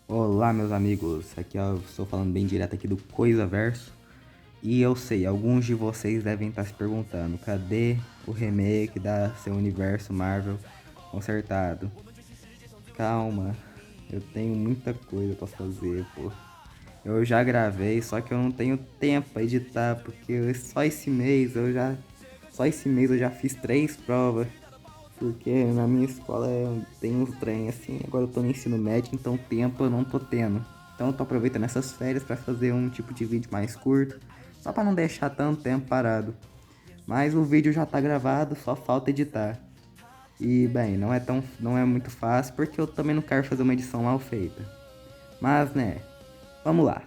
Olá, meus amigos, aqui eu estou falando bem direto aqui do Coisa Verso. E eu sei, alguns de vocês devem estar se perguntando, cadê o remake da seu universo Marvel consertado? Calma, eu tenho muita coisa pra fazer, pô. Eu já gravei, só que eu não tenho tempo pra editar, porque só esse mês eu já fiz 3 provas. Porque na minha escola tem uns trem assim, agora eu tô no ensino médio, então tempo eu não tô tendo. Então eu tô aproveitando essas férias pra fazer um tipo de vídeo mais curto, só pra não deixar tanto tempo parado. Mas o vídeo já tá gravado, só falta editar. E bem, não é muito fácil porque eu também não quero fazer uma edição mal feita. Mas né, vamos lá.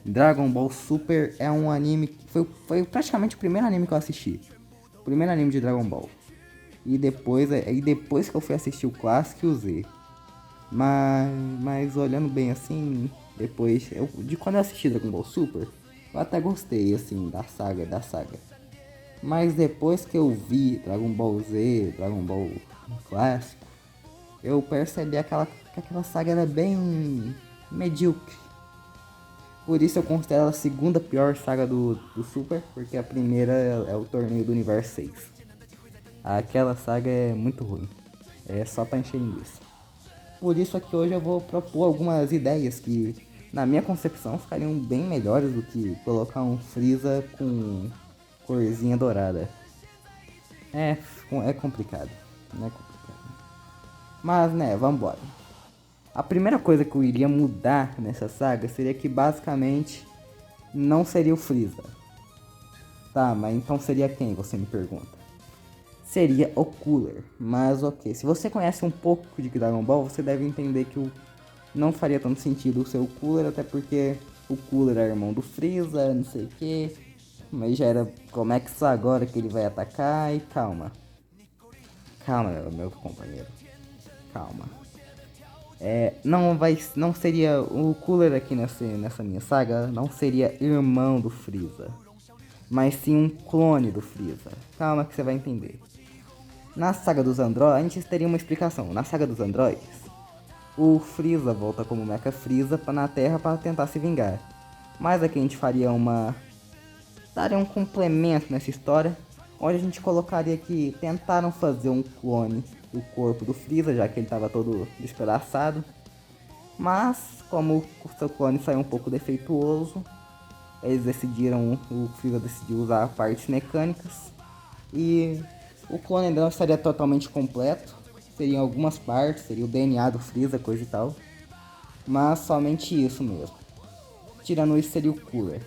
Dragon Ball Super é um anime que foi praticamente o primeiro anime que eu assisti. O primeiro anime de Dragon Ball. E depois que eu fui assistir o clássico e o Z. Mas olhando bem assim, de quando eu assisti Dragon Ball Super, eu até gostei assim da saga. Mas depois que eu vi Dragon Ball Z, Dragon Ball clássico, eu percebi que aquela saga era bem medíocre. Por isso eu considero ela a segunda pior saga do Super, porque a primeira é o Torneio do Universo 6. Aquela saga é muito ruim. É só pra encher linguiça. Por isso aqui hoje eu vou propor algumas ideias que, na minha concepção, ficariam bem melhores do que colocar um Freeza com corzinha dourada. É, é complicado, né? Mas né, vambora. A primeira coisa que eu iria mudar nessa saga seria que basicamente não seria o Freeza. Tá, mas então seria quem, você me pergunta? Seria o Cooler. Mas ok, se você conhece um pouco de Dragon Ball, você deve entender que não faria tanto sentido o seu Cooler, até porque o Cooler é irmão do Freeza, não sei o que. Mas já era, como é que só agora que ele vai atacar? E calma. Calma, meu companheiro. Calma. Não seria o Cooler aqui nessa minha saga, não seria irmão do Freeza, mas sim um clone do Freeza. Calma que você vai entender. Na saga dos androides, antes teria uma explicação. Na saga dos androides, o Freeza volta como Mecha Freeza na Terra para tentar se vingar. Mas aqui a gente daria um complemento nessa história, onde a gente colocaria que tentaram fazer um clone do corpo do Freeza, já que ele estava todo despedaçado. Mas, como o seu clone saiu um pouco defeituoso, o Freeza decidiu usar partes mecânicas e o clone ainda não estaria totalmente completo. Seriam algumas partes, seria o DNA do Freeza, coisa e tal. Mas somente isso mesmo. Tirando isso seria o Cooler.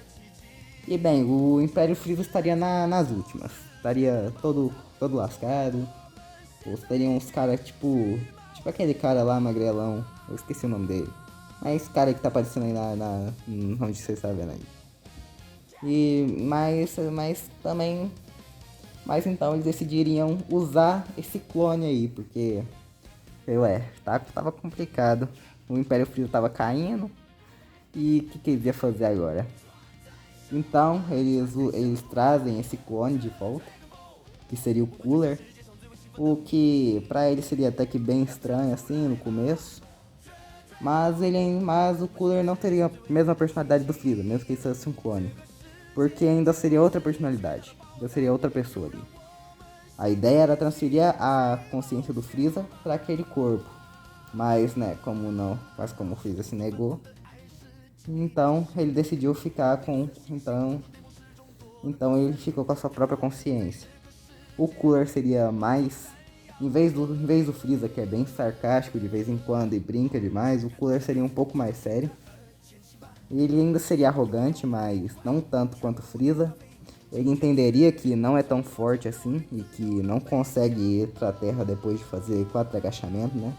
E bem, o Império Freeza estaria nas últimas. Estaria todo lascado. Ou teriam uns caras tipo aquele cara lá, magrelão. Eu esqueci o nome dele. Mas esse cara que tá aparecendo aí onde você está vendo aí. Mas também. Mas então eles decidiriam usar esse clone aí, porque. Tava complicado. O Império Freeza tava caindo. E o que eles iam fazer agora? Então eles trazem esse clone de volta, que seria o Cooler. O que pra ele seria até que bem estranho assim no começo. Mas o Cooler não teria a mesma personalidade do Freeza, mesmo que ele fosse um clone. Porque ainda seria outra personalidade, ainda seria outra pessoa ali. A ideia era transferir a consciência do Freeza para aquele corpo. Mas, né, como o Freeza se negou, então ele decidiu ficar com. Então ele ficou com a sua própria consciência. O Cooler seria mais. Em vez do Freeza, que é bem sarcástico de vez em quando e brinca demais, o Cooler seria um pouco mais sério. Ele ainda seria arrogante, mas não tanto quanto o Freeza. Ele entenderia que não é tão forte assim e que não consegue ir pra Terra depois de fazer 4 agachamentos, né?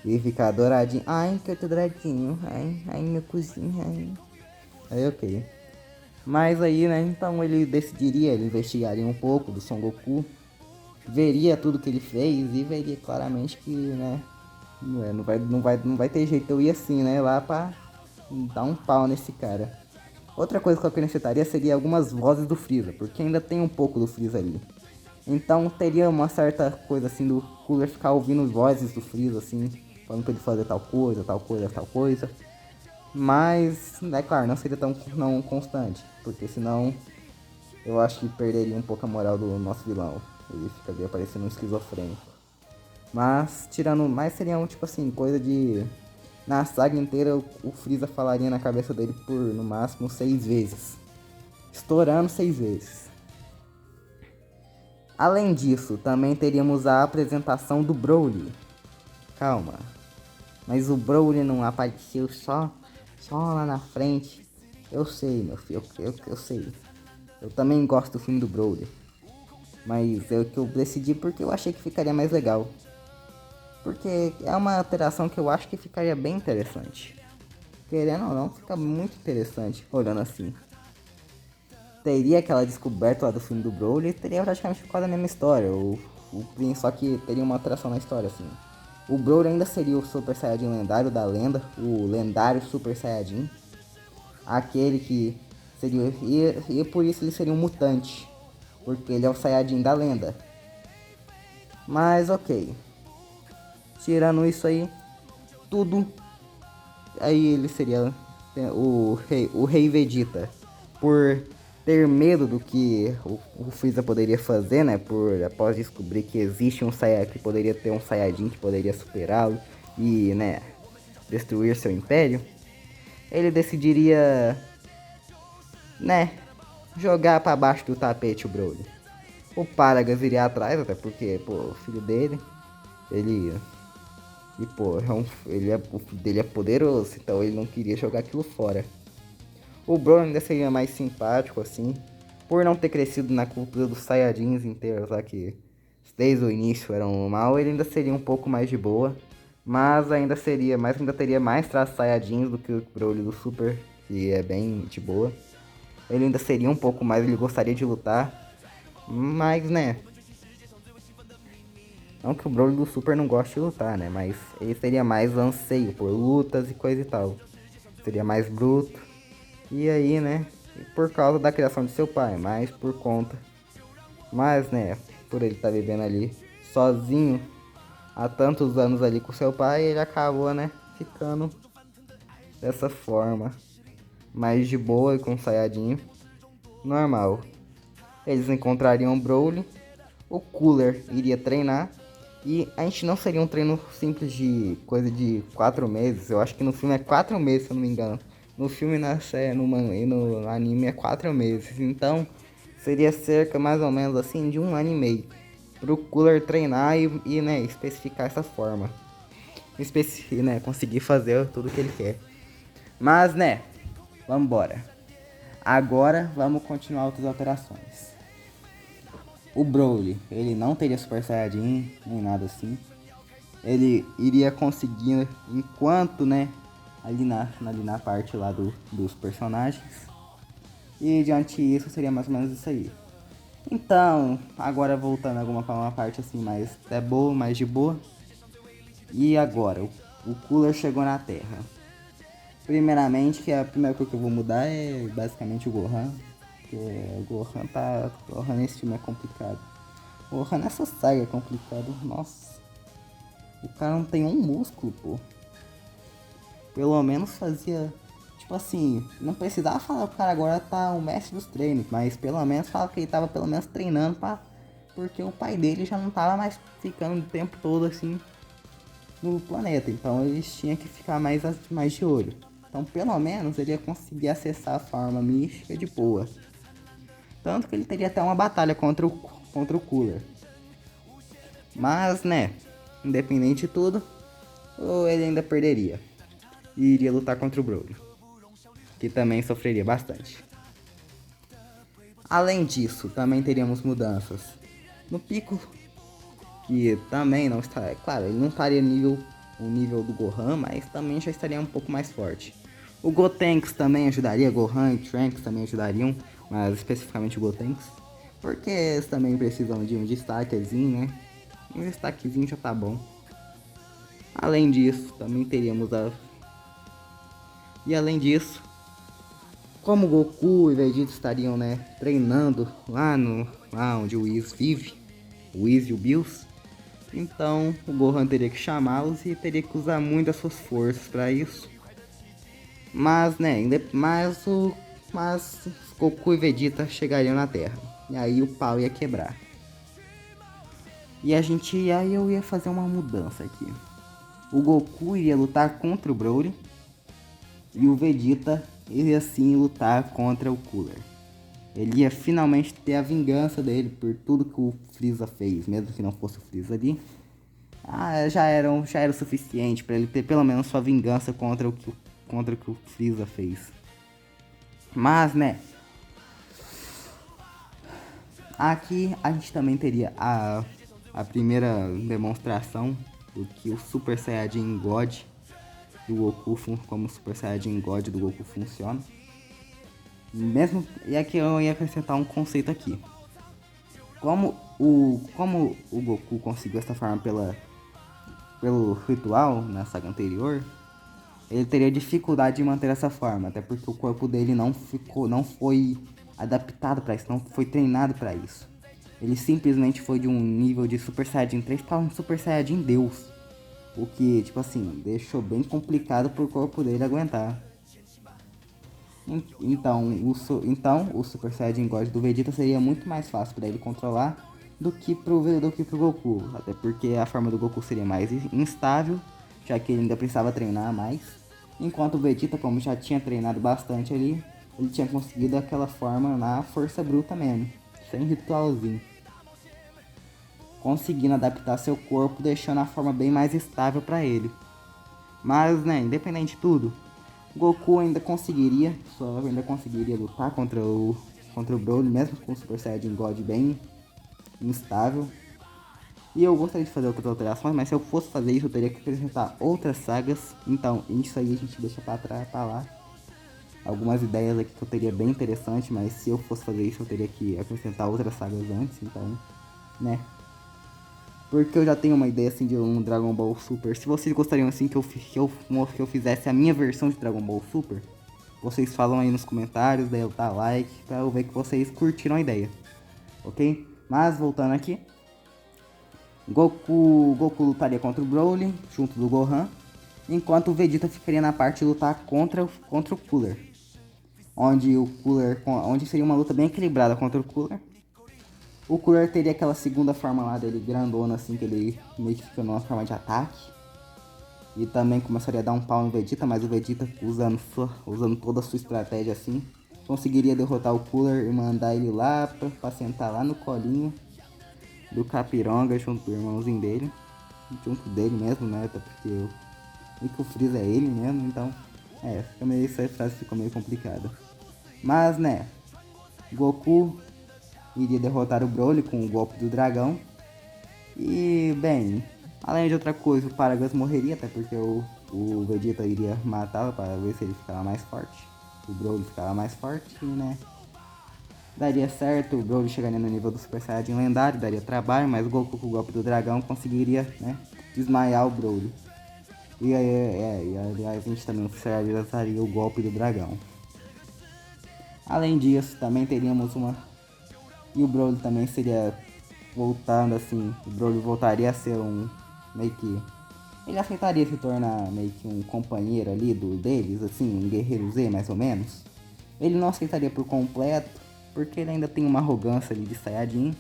E ficar douradinho. Ai, que eu tô douradinho. Ai, meu cozinho. Ai. Aí, ok. Mas aí, né, então ele investigaria um pouco do Son Goku, veria tudo que ele fez e veria claramente que, né, não vai ter jeito eu ir assim, né, lá pra dar um pau nesse cara. Outra coisa que eu acrescentaria seria algumas vozes do Freeza, porque ainda tem um pouco do Freeza ali. Então teria uma certa coisa assim do Cooler ficar ouvindo vozes do Freeza, assim, falando pra ele fazer tal coisa, tal coisa, tal coisa. Mas, é claro, não seria tão não constante, porque senão eu acho que perderia um pouco a moral do nosso vilão. Ele ficaria parecendo um esquizofrênico. Mas, tirando mais, seria um tipo assim, coisa de... Na saga inteira, o Freeza falaria na cabeça dele por, no máximo, 6 vezes. Estourando 6 vezes. Além disso, também teríamos a apresentação do Broly. Calma. Mas o Broly não apareceu só lá na frente. Eu sei, meu filho, eu sei. Eu também gosto do filme do Broly. Mas é o que eu decidi porque eu achei que ficaria mais legal. Porque é uma alteração que eu acho que ficaria bem interessante. Querendo ou não, fica muito interessante olhando assim. Teria aquela descoberta lá do filme do Broly, teria praticamente ficado a mesma história. Só que teria uma alteração na história, assim. O Broly ainda seria o Super Saiyajin lendário da lenda, o lendário Super Saiyajin. Aquele que seria... E por isso ele seria um mutante, porque ele é o Saiyajin da lenda. Mas ok. Tirando isso aí, tudo... Aí ele seria o Rei Vegeta. Por ter medo do que o Freeza poderia fazer, né? Após descobrir que existe um Saiyajin, que poderia ter um Saiyajin que poderia superá-lo e, né, destruir seu império. Ele decidiria, né, jogar para baixo do tapete o Broly. O Paragas iria atrás, até porque, pô, o filho dele, ele... E, pô, o filho dele é poderoso, então ele não queria jogar aquilo fora. O Broly ainda seria mais simpático, assim, por não ter crescido na cultura dos Saiyajins inteiros lá, que desde o início eram mal, ele ainda seria um pouco mais de boa. Mas ainda teria mais traços Saiyajins do que o Broly do Super, que é bem de boa. Ele ainda seria um pouco mais, ele gostaria de lutar. Mas, né, não que o Broly do Super não goste de lutar, né, mas ele teria mais anseio por lutas e coisa e tal. Seria mais bruto. E aí, né, por causa da criação de seu pai, mas por conta. Mas, né, por ele estar vivendo ali sozinho há tantos anos ali com seu pai, ele acabou, né, ficando dessa forma. Mais de boa e com o Saiyajin normal. Eles encontrariam o Broly, o Cooler iria treinar. E a gente não seria um treino simples de coisa de 4 meses. Eu acho que no filme é 4 meses, se eu não me engano. No filme e no anime é 4 meses. Então seria cerca mais ou menos assim de 1 ano e meio. Pro Cooler treinar e né, especificar essa forma. Né, conseguir fazer tudo que ele quer. Mas né, vamos embora. Agora vamos continuar outras alterações. O Broly, ele não teria Super Saiyajin, nem nada assim. Ele iria conseguir, enquanto, né, ali na parte lá dos personagens. E diante disso seria mais ou menos isso aí. Então, agora voltando pra uma parte assim mais boa, mais de boa. E agora, o Cooler chegou na Terra. Primeiramente, que a primeira coisa que eu vou mudar é basicamente o Gohan. Porque o Gohan nesse filme é complicado. O Gohan nessa saga é complicado. Nossa. O cara não tem um músculo, pô. Pelo menos fazia... Tipo assim, não precisava falar que o cara agora tá o mestre dos treinos. Mas pelo menos fala que ele tava pelo menos treinando pra... Porque o pai dele já não tava mais ficando o tempo todo assim no planeta. Então eles tinham que ficar mais de olho. Então pelo menos ele ia conseguir acessar a forma mística de boa. Tanto que ele teria até uma batalha contra o Cooler. Mas, né, independente de tudo, ele ainda perderia. E iria lutar contra o Broly, que também sofreria bastante. Além disso, também teríamos mudanças no Piccolo, que também não está... É claro, ele não estaria o nível do Gohan, mas também já estaria um pouco mais forte. O Gotenks também ajudaria, Gohan e Trunks também ajudariam, mas especificamente o Gotenks, porque eles também precisam de um destaquezinho, né? Um destaquezinho já tá bom. Além disso, também teríamos E além disso, como Goku e Vegeta estariam, né, treinando lá onde o Whis vive, o Whis e o Bills, Então o Gohan teria que chamá-los e teria que usar muito das suas forças para isso. Mas, né, mas Goku e Vegeta chegariam na Terra. E aí o pau ia quebrar. Aí eu ia fazer uma mudança aqui. O Goku iria lutar contra o Broly. E o Vegeta iria sim lutar contra o Cooler. Ele ia finalmente ter a vingança dele por tudo que o Freeza fez, mesmo que não fosse o Freeza ali. Já era o suficiente para ele ter pelo menos sua vingança contra o que o Freeza fez. Mas, né, aqui a gente também teria a primeira demonstração do que o Super Saiyajin God do Goku, como o Super Saiyajin God do Goku funciona. E aqui eu ia acrescentar um conceito aqui. Como o Goku conseguiu essa forma pelo ritual na saga anterior, ele teria dificuldade de manter essa forma, até porque o corpo dele não foi adaptado para isso, não foi treinado para isso. Ele simplesmente foi de um nível de Super Saiyajin 3 para um Super Saiyajin Deus. O que, tipo assim, deixou bem complicado pro corpo dele aguentar. Então o Super Saiyajin God do Vegeta seria muito mais fácil para ele controlar do que pro Goku. Até porque a forma do Goku seria mais instável, já que ele ainda precisava treinar mais. Enquanto o Vegeta, como já tinha treinado bastante ali, ele tinha conseguido aquela forma na força bruta mesmo, sem ritualzinho. Conseguindo adaptar seu corpo, deixando a forma bem mais estável para ele. Mas, né, independente de tudo, Goku ainda conseguiria lutar contra o Broly, mesmo com o Super Saiyajin God bem instável. E eu gostaria de fazer outras alterações, mas se eu fosse fazer isso, eu teria que apresentar outras sagas. Então, isso aí a gente deixa pra lá. Algumas ideias aqui que eu teria bem interessante, mas se eu fosse fazer isso, eu teria que acrescentar outras sagas antes. Então, né, porque eu já tenho uma ideia assim de um Dragon Ball Super. Se vocês gostariam assim que eu fizesse a minha versão de Dragon Ball Super, vocês falam aí nos comentários, daí eu dar like, pra eu ver que vocês curtiram a ideia. Ok? Mas voltando aqui, Goku lutaria contra o Broly, junto do Gohan, enquanto o Vegeta ficaria na parte de lutar contra o Cooler. Onde seria uma luta bem equilibrada contra o Cooler. O Cooler teria aquela segunda forma lá dele, grandona, assim, que ele meio que fica numa forma de ataque. E também começaria a dar um pau no Vegeta, mas o Vegeta, usando toda a sua estratégia assim, conseguiria derrotar o Cooler e mandar ele lá pra sentar lá no colinho do Capironga, junto do irmãozinho dele. Junto dele mesmo, né? Até porque o Freeza é ele mesmo, então... essa frase ficou meio complicada. Mas, né, Goku iria derrotar o Broly com o golpe do dragão. E, bem, além de outra coisa, o Paragus morreria, até porque o Vegeta iria matá-lo para ver se ele ficava mais forte. O Broly ficava mais forte, né? Daria certo, o Broly chegaria no nível do Super Saiyajin lendário, daria trabalho, mas o Goku com o golpe do dragão conseguiria, né, desmaiar o Broly. E aliás, a gente também oficializaria o golpe do dragão. Além disso, também teríamos uma... E o Broly também seria... Voltando assim, o Broly voltaria a ser meio que... Ele aceitaria se tornar meio que um companheiro ali deles, assim, um guerreiro Z mais ou menos. Ele não aceitaria por completo, porque ele ainda tem uma arrogância ali de Saiyajin.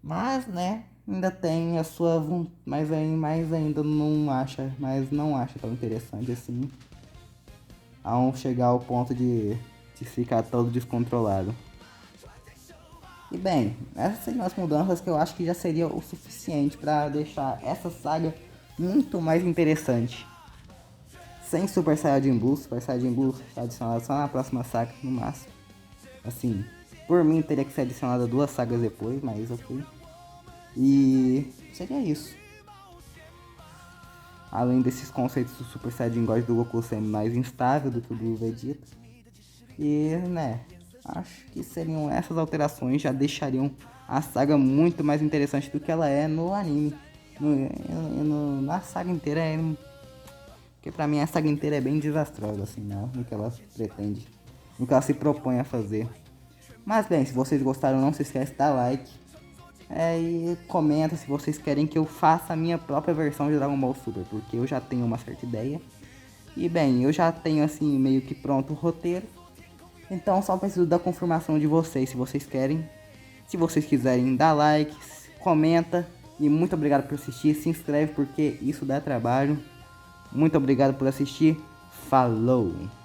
Mas, né, ainda tem a sua... Mas ainda não acha tão interessante assim. Ao chegar ao ponto de ficar todo descontrolado. E bem, essas seriam as mudanças que eu acho que já seria o suficiente para deixar essa saga muito mais interessante. Sem Super Saiyajin Blue tá adicionado só na próxima saga, no máximo. Assim, por mim teria que ser adicionada 2 sagas depois, mas ok. E seria isso. Além desses conceitos do Super Saiyajin God do Goku sendo mais instável do que o do Vegeta. E, né, acho que seriam essas alterações, já deixariam a saga muito mais interessante do que ela é no anime. Na saga inteira porque pra mim a saga inteira é bem desastrosa, assim, né? No que ela pretende, no que ela se propõe a fazer. Mas bem, se vocês gostaram, não se esquece de dar like. E comenta se vocês querem que eu faça a minha própria versão de Dragon Ball Super, porque eu já tenho uma certa ideia. E bem, eu já tenho assim meio que pronto o roteiro. Então só preciso da confirmação de vocês, se vocês querem. Se vocês quiserem, dá like, comenta. E muito obrigado por assistir. Se inscreve porque isso dá trabalho. Muito obrigado por assistir. Falou!